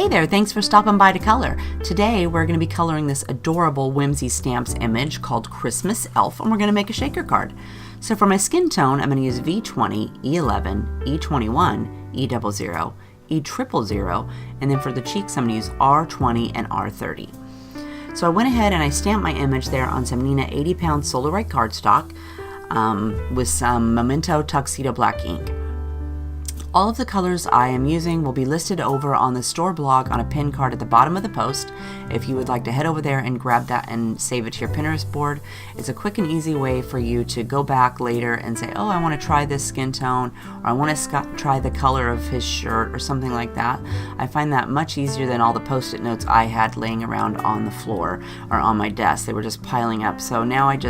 there, thanks for stopping by to color. Today we're going to be coloring this adorable Whimsy Stamps image called Christmas Elf, and we're going to make a shaker card. So for my skin tone, I'm going to use V20, E11, E21, E00, E000, and then for the cheeks I'm going to use R20 and R30. So I went ahead and I stamped my image there on some Neenah 80-pound Solarite cardstock with some Memento Tuxedo Black ink. All of the colors I am using will be listed over on the store blog on a pin card at the bottom of the post. If you would like to head over there and grab that and save it to your Pinterest board, it's a quick and easy way for you to go back later and say, oh, I want to try this skin tone, or I want to try the color of his shirt or something like that. I find that much easier than all the post-it notes I had laying around on the floor or on my desk. They were just piling up. So now if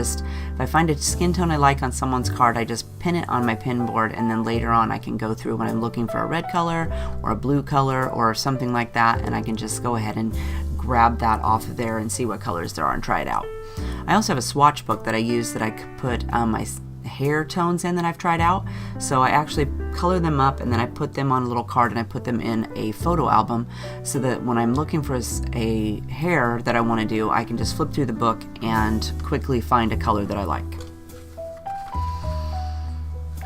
I find a skin tone I like on someone's card, I just pin it on my pin board, and then later on I can go through when I'm looking for a red color or a blue color or something like that, and I can just go ahead and grab that off of there and see what colors there are and try it out. I also have a swatch book that I use that I could put my hair tones in that I've tried out, so I actually color them up and then I put them on a little card and I put them in a photo album so that when I'm looking for a hair that I want to do, I can just flip through the book and quickly find a color that I like.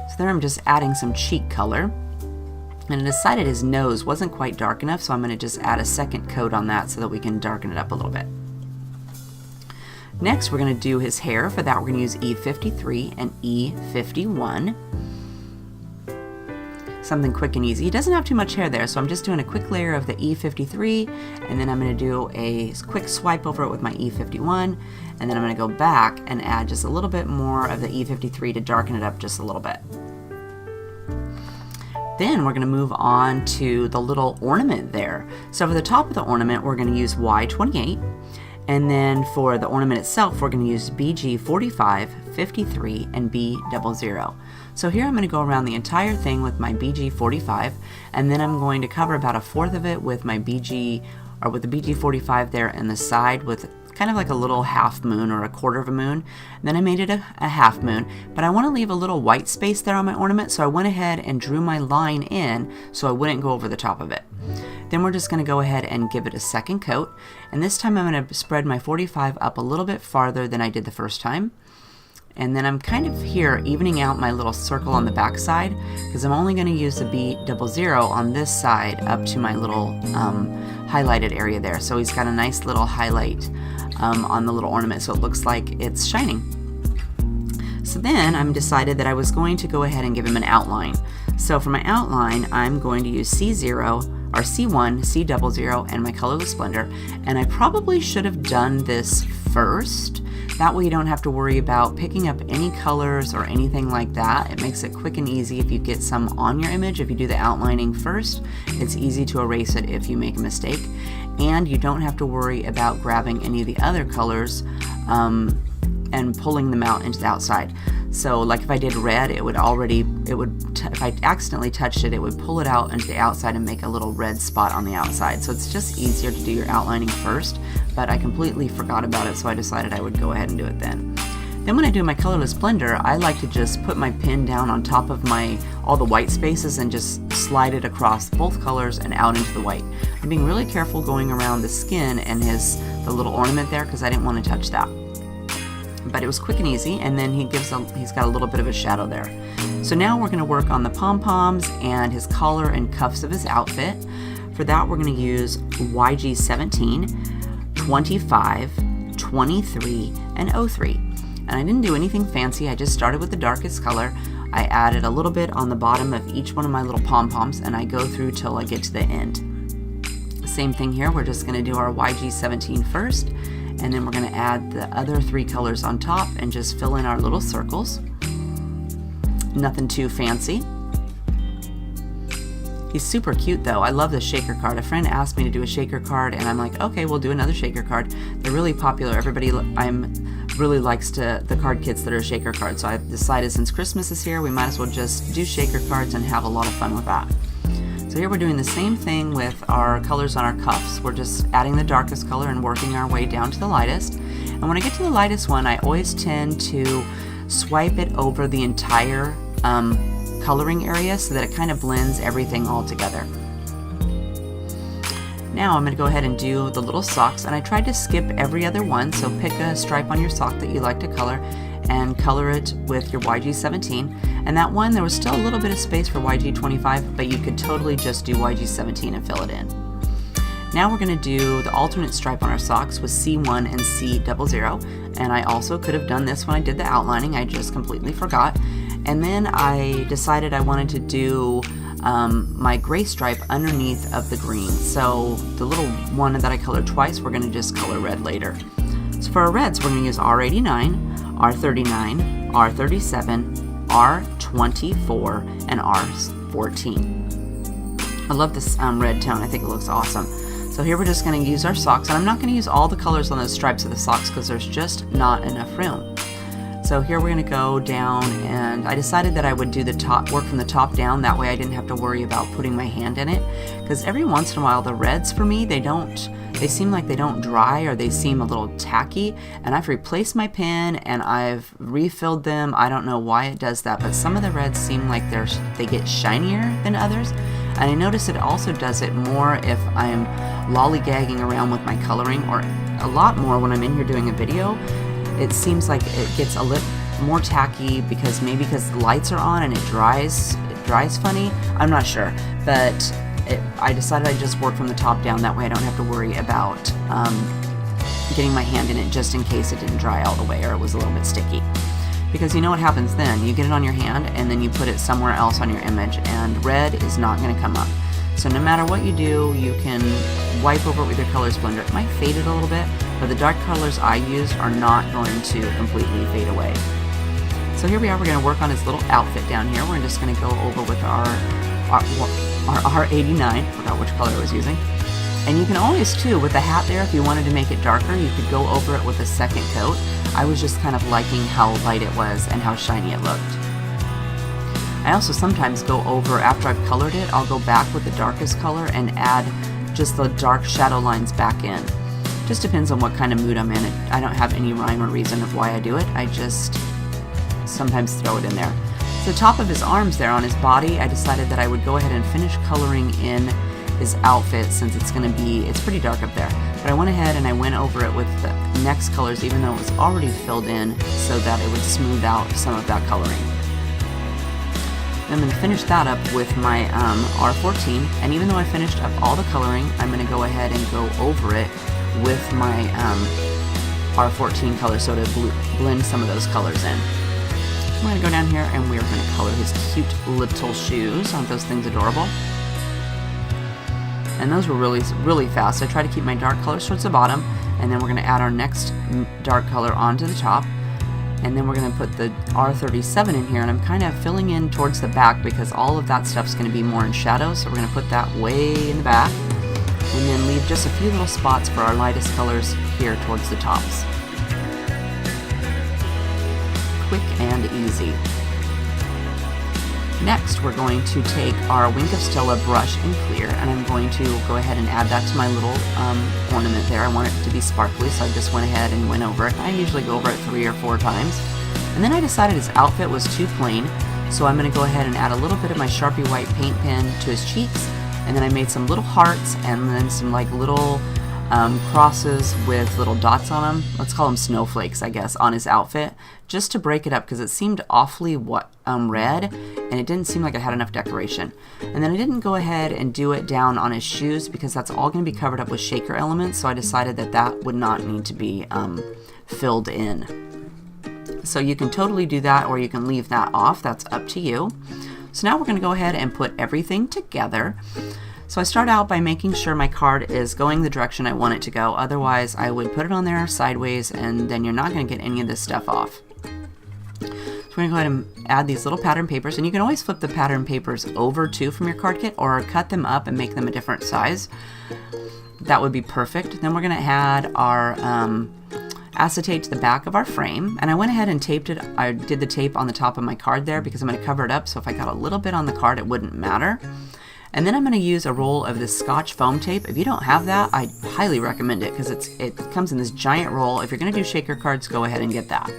So there I'm just adding some cheek color. And I decided his nose wasn't quite dark enough, so I'm going to just add a second coat on that so that we can darken it up a little bit. Next, we're going to do his hair. For that, we're going to use E53 and E51. Something quick and easy. He doesn't have too much hair there, so I'm just doing a quick layer of the E53, and then I'm going to do a quick swipe over it with my E51, and then I'm going to go back and add just a little bit more of the E53 to darken it up just a little bit. Then we're going to move on to the little ornament there. So for the top of the ornament, we're going to use Y28. And then for the ornament itself, we're going to use BG45, 53, and B00. So here I'm going to go around the entire thing with my BG45, and then I'm going to cover about a fourth of it with my with the BG45 there in the side with kind of like a little half moon or a quarter of a moon. Then I made it a half moon, but I want to leave a little white space there on my ornament, so I went ahead and drew my line in so I wouldn't go over the top of it. Then we're just going to go ahead and give it a second coat, and this time I'm going to spread my 45 up a little bit farther than I did the first time. And then I'm kind of here evening out my little circle on the back side because I'm only going to use the B00 on this side up to my little highlighted area there. So he's got a nice little highlight on the little ornament, so it looks like it's shining. So then I decided that I was going to go ahead and give him an outline. So for my outline, I'm going to use C0 or C1, C00, and my Colorless Splendor. And I probably should have done this first. That way you don't have to worry about picking up any colors or anything like that. It makes it quick and easy if you get some on your image. If you do the outlining first, it's easy to erase it if you make a mistake. And you don't have to worry about grabbing any of the other colors and pulling them out into the outside. So like if I did red, if I accidentally touched it, it would pull it out into the outside and make a little red spot on the outside. So it's just easier to do your outlining first, but I completely forgot about it, so I decided I would go ahead and do it then. Then when I do my Colorless Splendor, I like to just put my pen down on top of all the white spaces and just slide it across both colors and out into the white. I'm being really careful going around the skin and the little ornament there because I didn't want to touch that. But it was quick and easy, and then he's got a little bit of a shadow there. So now we're going to work on the pom-poms and his collar and cuffs of his outfit. For that, we're going to use YG17, 25, 23, and 03. And I didn't do anything fancy, I just started with the darkest color. I added a little bit on the bottom of each one of my little pom-poms, and I go through till I get to the end. Same thing here, we're just going to do our YG17 first, and then we're going to add the other three colors on top and just fill in our little circles. Nothing too fancy. He's super cute though. I love the shaker card. A friend asked me to do a shaker card, and I'm like, okay, we'll do another shaker card. They're really popular. Everybody really likes the card kits that are shaker cards. So I've decided since Christmas is here, we might as well just do shaker cards and have a lot of fun with that. So here we're doing the same thing with our colors on our cuffs. We're just adding the darkest color and working our way down to the lightest. And when I get to the lightest one, I always tend to swipe it over the entire coloring area so that it kind of blends everything all together. Now I'm going to go ahead and do the little socks, and I tried to skip every other one, so pick a stripe on your sock that you like to color and color it with your YG17. And that one, there was still a little bit of space for YG25, but you could totally just do YG17 and fill it in. Now we're going to do the alternate stripe on our socks with C1 and C00, and I also could have done this when I did the outlining, I just completely forgot. And then I decided I wanted to do my gray stripe underneath of the green. So the little one that I colored twice, we're going to just color red later. So for our reds, we're going to use R89, R39, R37, R24, and R14. I love this red tone. I think it looks awesome. So here we're just going to use our socks, and I'm not going to use all the colors on those stripes of the socks because there's just not enough room. So here we're going to go down, and I decided that I would do the top, work from the top down, that way I didn't have to worry about putting my hand in it, because every once in a while the reds for me, they seem like they don't dry, or they seem a little tacky, and I've replaced my pen and I've refilled them. I don't know why it does that, but some of the reds seem like they get shinier than others. And I notice it also does it more if I'm lollygagging around with my coloring, or a lot more when I'm in here doing a video. It seems like it gets a little more tacky because maybe because the lights are on and it dries funny. I'm not sure, but I decided I'd just work from the top down, that way I don't have to worry about getting my hand in it just in case it didn't dry all the way or it was a little bit sticky. Because you know what happens then, you get it on your hand and then you put it somewhere else on your image, and red is not going to come up. So no matter what you do, you can wipe over it with your colors blender. It might fade it a little bit, but the dark colors I used are not going to completely fade away. So here we are, we're going to work on his little outfit down here. We're just going to go over with our R89, forgot which color I was using. And you can always too, with the hat there, if you wanted to make it darker, you could go over it with a second coat. I was just kind of liking how light it was and how shiny it looked. I also sometimes go over, after I've colored it, I'll go back with the darkest color and add just the dark shadow lines back in. Just depends on what kind of mood I'm in. I don't have any rhyme or reason of why I do it. I just sometimes throw it in there. So the top of his arms there on his body, I decided that I would go ahead and finish coloring in his outfit, since it's pretty dark up there. But I went ahead and I went over it with the next colors, even though it was already filled in, so that it would smooth out some of that coloring. I'm going to finish that up with my R14, and even though I finished up all the coloring, I'm going to go ahead and go over it with my R14 color, so to blend some of those colors in. I'm going to go down here and we're going to color his cute little shoes. Aren't those things adorable? And those were really fast. I try to keep my dark colors towards the bottom, and then we're going to add our next dark color onto the top. And then we're going to put the R37 in here, and I'm kind of filling in towards the back because all of that stuff's going to be more in shadow, so we're going to put that way in the back, and then leave just a few little spots for our lightest colors here towards the tops. Quick and easy. Next, we're going to take our Wink of Stella brush in clear, and I'm going to go ahead and add that to my little ornament there. I want it to be sparkly, so I just went ahead and went over it. I usually go over it 3 or 4 times. And then I decided his outfit was too plain, so I'm going to go ahead and add a little bit of my Sharpie white paint pen to his cheeks, and then I made some little hearts and then some like little crosses with little dots on them. Let's call them snowflakes, I guess, on his outfit, just to break it up because it seemed awfully red, and it didn't seem like it had enough decoration. And then I didn't go ahead and do it down on his shoes because that's all going to be covered up with shaker elements, so I decided that that would not need to be filled in. So you can totally do that, or you can leave that off. That's up to you. So now we're going to go ahead and put everything together. So I start out by making sure my card is going the direction I want it to go. Otherwise, I would put it on there sideways, and then you're not going to get any of this stuff off. So we're going to go ahead and add these little pattern papers, and you can always flip the pattern papers over too from your card kit, or cut them up and make them a different size. That would be perfect. Then we're going to add our acetate to the back of our frame, and I went ahead and taped it. I did the tape on the top of my card there because I'm going to cover it up, so if I got a little bit on the card, it wouldn't matter. And then I'm going to use a roll of this Scotch foam tape. If you don't have that, I highly recommend it because it comes in this giant roll. If you're going to do shaker cards, go ahead and get that.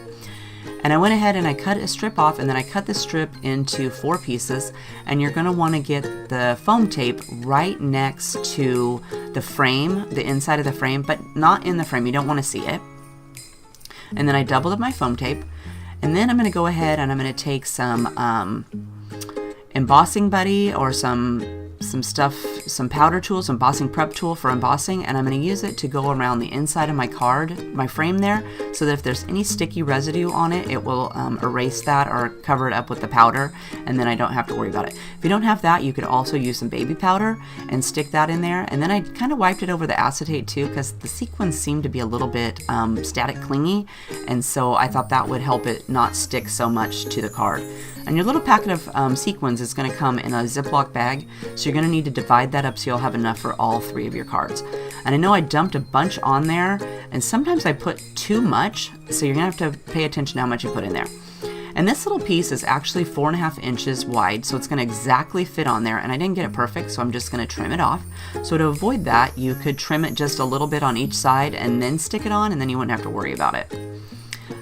And I went ahead and I cut a strip off, and then I cut the strip into 4 pieces, and you're going to want to get the foam tape right next to the frame, the inside of the frame, but not in the frame. You don't want to see it. And then I doubled up my foam tape, and then I'm going to go ahead and I'm going to take some embossing buddy or some powder tool, some embossing prep tool for embossing, and I'm going to use it to go around the inside of my card, my frame there, so that if there's any sticky residue on it, it will erase that or cover it up with the powder, and then I don't have to worry about it. If you don't have that, you could also use some baby powder and stick that in there, and then I kind of wiped it over the acetate too, because the sequins seemed to be a little bit static clingy, and so I thought that would help it not stick so much to the card. And your little packet of sequins is going to come in a Ziploc bag, so you're going to need to divide that up so you'll have enough for all 3 of your cards. And I know I dumped a bunch on there, and sometimes I put too much, so you're going to have to pay attention to how much you put in there. And this little piece is actually 4.5 inches wide, so it's going to exactly fit on there, and I didn't get it perfect, so I'm just going to trim it off. So to avoid that, you could trim it just a little bit on each side and then stick it on, and then you wouldn't have to worry about it.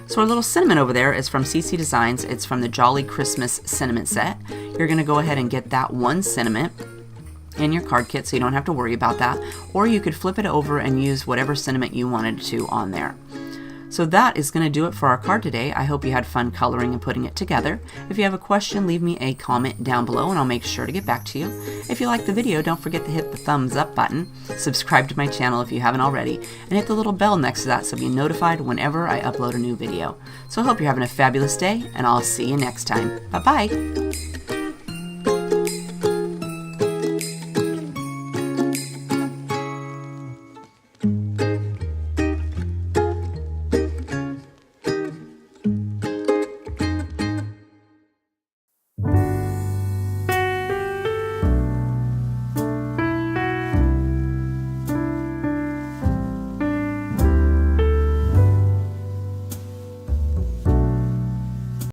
So our little cinnamon over there is from CC Designs. It's from the Jolly Christmas Cinnamon Set. You're going to go ahead and get that 1 cinnamon in your card kit, so you don't have to worry about that. Or you could flip it over and use whatever cinnamon you wanted to on there. So that is going to do it for our card today. I hope you had fun coloring and putting it together. If you have a question, leave me a comment down below and I'll make sure to get back to you. If you liked the video, don't forget to hit the thumbs up button, subscribe to my channel if you haven't already, and hit the little bell next to that so you'll be notified whenever I upload a new video. So I hope you're having a fabulous day, and I'll see you next time. Bye-bye!